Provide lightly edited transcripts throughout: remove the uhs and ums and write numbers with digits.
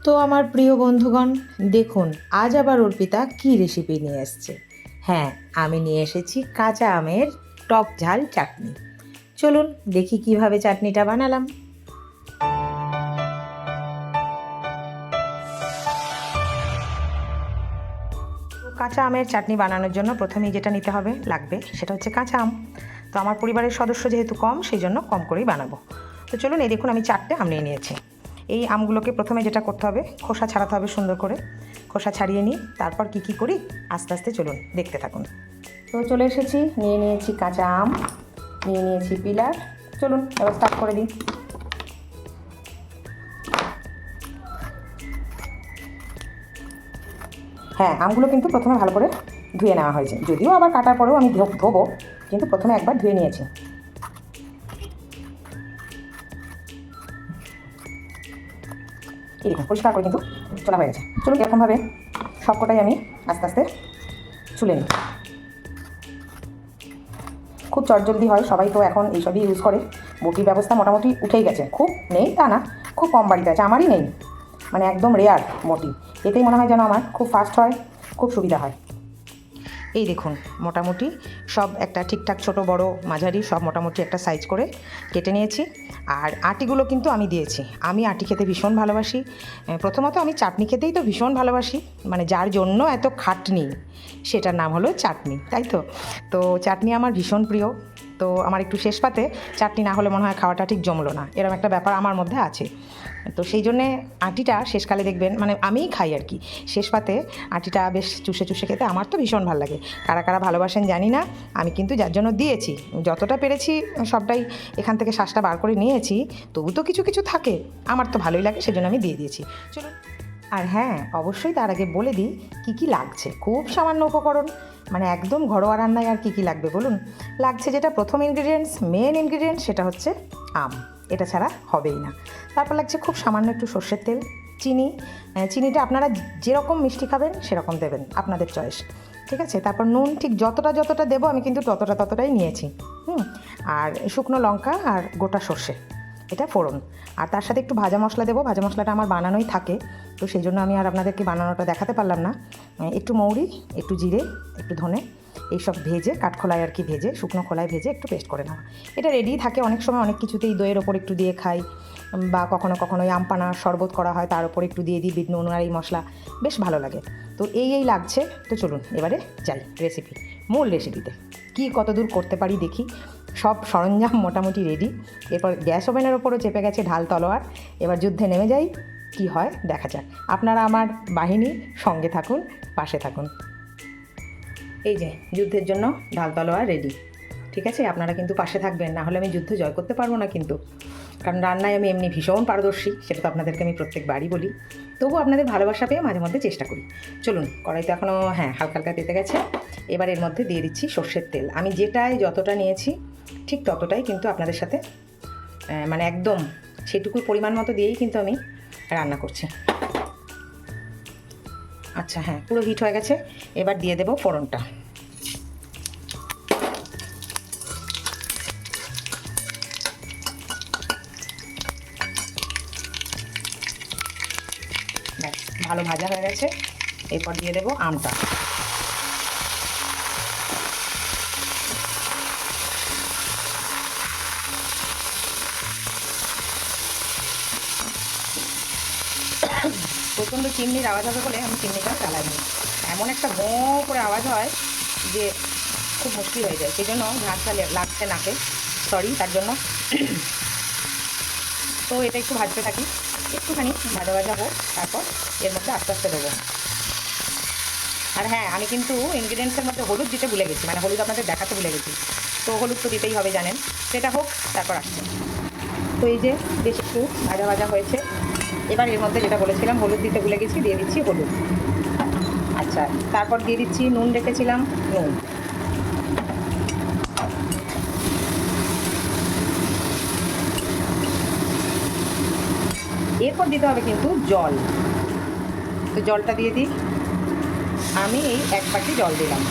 তো আমার প্রিয় বন্ধুগণ, দেখুন আজ আবার অর্পিতা কী রেসিপি নিয়ে এসছে। হ্যাঁ, আমি নিয়ে এসেছি কাঁচা আমের টক ঝাল চাটনি। চলুন দেখি কিভাবে চাটনিটা বানালাম। কাঁচা আমের চাটনি বানানোর জন্য প্রথমেই যেটা নিতে হবে লাগবে সেটা হচ্ছে কাঁচা আম। তো আমার পরিবারের সদস্য যেহেতু কম, সেই জন্য কম করেই বানাবো। তো চলুন, এই দেখুন আমি 4টে আম নিয়ে নিয়েছি। এই আমগুলোকে প্রথমে যেটা করতে হবে, খোসা ছাড়াতে হবে সুন্দর করে। খোসা ছাড়িয়ে নিই, তারপর কি করি আস্তে আস্তে চলুন দেখতে থাকুন। তো চলে এসেছি, নিয়ে নিয়েছি কাঁচা আম, নিয়ে নিয়েছি পিলার। চলুন এবার স্টার্ট করে দিই। হ্যাঁ, আমগুলো কিন্তু প্রথমে ভালো করে ধুয়ে নেওয়া হয়েছে, যদিও আবার কাটার পরেও আমি ধোবো, কিন্তু প্রথমে একবার ধুয়ে নিয়েছি। এরকম পরিষ্কার করে কিন্তু চলা হয়ে গেছে। চলুন এরকমভাবে সবকটাই আমি আস্তে আস্তে ছুলে নিই। খুব চটজলদি হয়, সবাই তো এখন এইসবই ইউজ করে। বটির ব্যবস্থা মোটামুটি উঠেই গেছে, খুব নেই তা না, খুব কম বাড়িতে আছে, আমারই নেই, মানে একদম রেয়ার বটি। এতেই মনে হয় যেন আমার খুব ফাস্ট হয়, খুব সুবিধা হয়। এই দেখুন মোটামুটি সব একটা ঠিকঠাক ছোট বড় মাঝারি সব মোটামুটি একটা সাইজ করে কেটে নিয়েছি। আর আটিগুলো কিন্তু আমি দিয়েছি, আমি আটি খেতে ভীষণ ভালোবাসি। প্রথমত আমি চাটনি খেতেই তো ভীষণ ভালোবাসি, মানে যার জন্য এত খাটনি সেটার নাম হলো চাটনি, তাই তো। তো চাটনি আমার ভীষণ প্রিয়। তো আমার একটু শেষ পাতে চাটনি না হলে মনে হয় খাওয়াটা ঠিক জমলো না, এরকম একটা ব্যাপার আমার মধ্যে আছে। তো সেই জন্যে আটিটা শেষকালে দেখবেন, মানে আমিই খাই আর কি, শেষ পাতে আটিটা বেশ চুষে চুষে খেতে আমার তো ভীষণ ভালো লাগে। কারা কারা ভালোবাসেন জানি না, আমি কিন্তু যার জন্য দিয়েছি যতটা পেরেছি সবটাই এখান থেকে শ্বাসটা বার করে নিয়েছি। তবু তো কিছু কিছু থাকে, আমার তো ভালোই লাগে, সেজন্য আমি দিয়ে দিয়েছি। চলুন। আর হ্যাঁ, অবশ্যই তার আগে বলে দিই কী লাগছে। খুব সামান্য উপকরণ, মানে একদম ঘরোয়া রান্নায় আর কী লাগবে বলুন। লাগছে যেটা প্রথম ইনগ্রিডিয়েন্টস, মেন ইনগ্রিডিয়েন্টস, সেটা হচ্ছে আম। এটা ছাড়া হবেই না। তারপর লাগছে খুব সামান্য একটু সর্ষের তেল, চিনি। চিনিটা আপনারা যেরকম মিষ্টি খাবেন সেরকম দেবেন, আপনাদের চয়েস, ঠিক আছে। তারপর নুন ঠিক যতটা দেবো আমি কিন্তু ততটাই নিয়েছি। আর শুকনো লঙ্কা আর গোটা সর্ষে, এটা ফোড়ন। আর তার সাথে একটু ভাজা মশলা দেবো, ভাজা মশলাটা আমার বানানোই থাকে, তো সেই জন্য আমি আর আপনাদেরকে বানানোটা দেখাতে পারলাম না। একটু মৌরি, একটু জিরে, একটু ধনে, এইসব ভেজে কাঠখোলায় আর কি ভেজে, শুকনো খোলায় ভেজে একটু পেস্ট করে নেওয়া। এটা রেডি থাকে অনেক সময়, অনেক কিছুতেই দইয়ের ওপর একটু দিয়ে খাই, বা কখনো কখনো ওই আমপানা শরবত করা হয় তার উপর একটু দিয়ে দিই বিট নুন আর এই মশলা, বেশ ভালো লাগে। তো এই লাগছে। তো চলুন এবারে যাই মূল রেসিপিতে, কি কতদূর করতে পারি দেখি। সব সরঞ্জাম মোটামুটি রেডি। এরপর গ্যাস ওভেনের ওপরও চেপে গেছে ঢাল তলোয়ার। এবার যুদ্ধে নেমে যাই, কি হয় দেখা যাক। আপনারা আমার বাহিনী, সঙ্গে থাকুন, পাশে থাকুন। এই যে যুদ্ধের জন্য ঢাল তলোয়ার রেডি, ঠিক আছে। আপনারা কিন্তু পাশে থাকবেন, না হলে আমি যুদ্ধ জয় করতে পারবো না কিন্তু। কারণ রান্নায় আমি এমনি ভীষণ পারদর্শী, সেটা তো আপনাদেরকে আমি প্রত্যেকবারই বলি। তবু আপনাদের ভালোবাসা পেয়ে মাঝে মধ্যে চেষ্টা করি। চলুন, কড়াইতে এখনও হালকা হালকা তেতে গেছে। এবার এর মধ্যে দিয়ে দিচ্ছি সর্ষের তেল। আমি যতটা নিয়েছি ঠিক ততটাই কিন্তু আপনাদের সাথে, মানে একদম সেটুকু পরিমাণ মতো দিয়েই কিন্তু আমি রান্না করছি। আচ্ছা পুরো হিট হয়ে গেছে। এবার দিয়ে দেবো ফোড়নটা। ভালো ভাজা হয়ে গেছে। এরপর দিয়ে দেবো আমটা। প্রচণ্ড চিমনির আওয়াজ হবে বলে আমি চিমনিটা চালাইনি। এমন একটা গো করে আওয়াজ হয় যে খুব মুশকিল হয়ে যায়, সেই জন্য ঝাঁঝটা লাগছে নাকে, সরি তার জন্য। তো এটা একটু ভাজতে থাকি, একটুখানি ভাজা হোক, তারপর এর মধ্যে আস্তে আস্তে দেবো। আর আমি কিন্তু ইনগ্রিডিয়েন্টসের মধ্যে হলুদ দিতে ভুলে গেছি, মানে হলুদ আপনাদের দেখাতে ভুলে গেছি। তো হলুদ তো দিতেই হবে জানেন, সেটা হোক তারপর আসছে। তো এই যে বেশ একটু ভাজা হয়েছে। এবার এর মধ্যে যেটা বলেছিলাম হলুদ দিতে ভুলে গেছি, দিয়ে দিচ্ছি হলুদ। আচ্ছা, তারপর দিয়ে দিচ্ছি নুন, রেখেছিলাম নুন। এরপর দিতে হবে কিন্তু জল। তো জলটা দিয়ে দিই, আমি এই 1 বাটি জল দিলাম,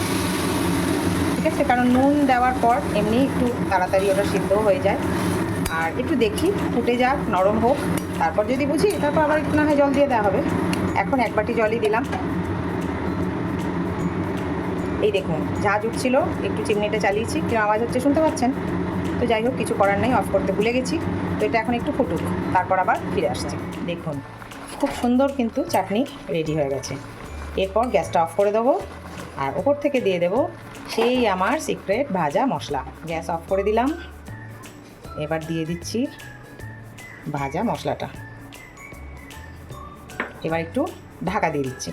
ঠিক আছে। কারণ নুন দেওয়ার পর এমনি একটু তাড়াতাড়ি ওটা সিদ্ধ হয়ে যায়। আর একটু দেখি ফুটে যাক, নরম হোক, তারপর যদি বুঝি তারপর আবার একটু না হয় জল দিয়ে দেওয়া হবে। এখন 1 বাটি জলই দিলাম। এই দেখুন ঝাঁজ উঠছিল, একটু চিমনিটা চালিয়েছি, কিরকম আওয়াজ হচ্ছে শুনতে পাচ্ছেন? তো যাই হোক, কিছু করার নেই, অফ করতে ভুলে গেছি। তো এটা এখন একটু ফুটুক, তারপর আবার ফিরে আসছি। দেখুন খুব সুন্দর কিন্তু চাটনি রেডি হয়ে গেছে। এরপর গ্যাসটা অফ করে দেবো আর ওপর থেকে দিয়ে দেবো সেই আমার সিক্রেট ভাজা মশলা। গ্যাস অফ করে দিলাম, এবার দিয়ে দিচ্ছি ভাজা মশলাটা। এবার একটু ঢাকা দিয়ে দিচ্ছি,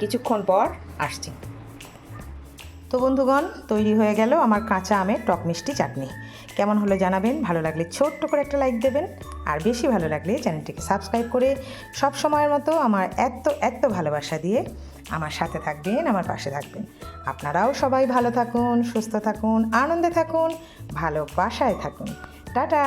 কিছুক্ষণ পর আসছি। তো বন্ধুগণ, তৈরি হয়ে গেল আমার কাঁচা আমের টক মিষ্টি চাটনি। কেমন হলো জানাবেন, ভালো লাগলে ছোট্ট করে একটা লাইক দেবেন, আর বেশি ভালো লাগলে চ্যানেলটিকে সাবস্ক্রাইব করে সব সময়ের মতো আমার এত ভালোবাসা দিয়ে আমার সাথে থাকবেন, আমার পাশে থাকবেন। আপনারাও সবাই ভালো থাকুন, সুস্থ থাকুন, আনন্দে থাকুন, ভালোবাসায় থাকুন। টাটা।